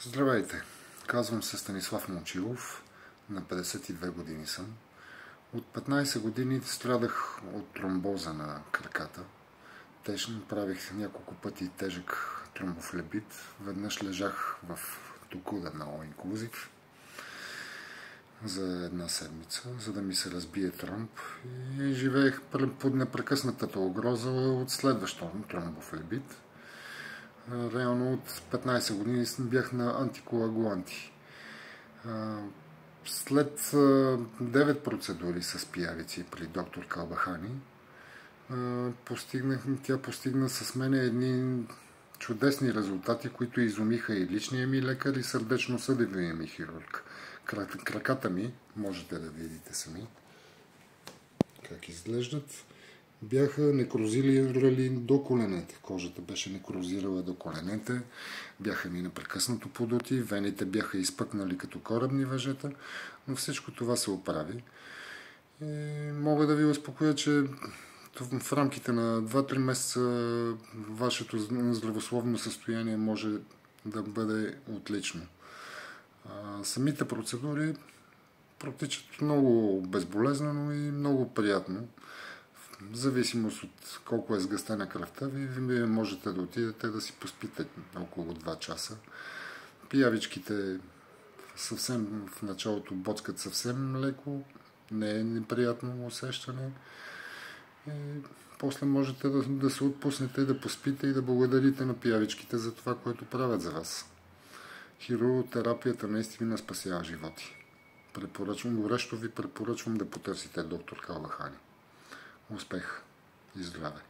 Здравейте! Казвам се Станислав Момчилов, на 52 години съм. От 15 години страдах от тромбоза на краката. Правих няколко пъти тежък тромбофлебит. Веднъж лежах в Токуда на all-inclusive за една седмица, за да ми се разбие тромб, и живеех под непрекъснатата угроза от следващ тромбофлебит. Реално от 15 години бях на антикоагуланти. След 9 процедури с пиявици при доктор Калбахани, тя постигна с мен едни чудесни резултати, които изумиха и личния ми лекар, и сърдечно-съдовия ми хирург. Краката ми, можете да видите сами как изглеждат, бяха некрозирали до коленете. Кожата беше некрозирала до коленете, бяха ми непрекъснато подути, вените бяха изпъкнали като корабни въжета, но всичко това се оправи. И мога да ви успокоя, че в рамките на 2-3 месеца вашето здравословно състояние може да бъде отлично. Самите процедури протичат много безболезнено и много приятно. В зависимост от колко е сгъстена кръвта ви, вие можете да отидете да си поспите около 2 часа. Пиявичките съвсем в началото боцкат съвсем леко, не е неприятно усещане. И после можете да се отпуснете, да поспите и да благодарите на пиявичките за това, което правят за вас. Хирурготерапията наистина спасява животи. Горещо ви препоръчвам да потърсите доктор Калбахани. Успех и здраве!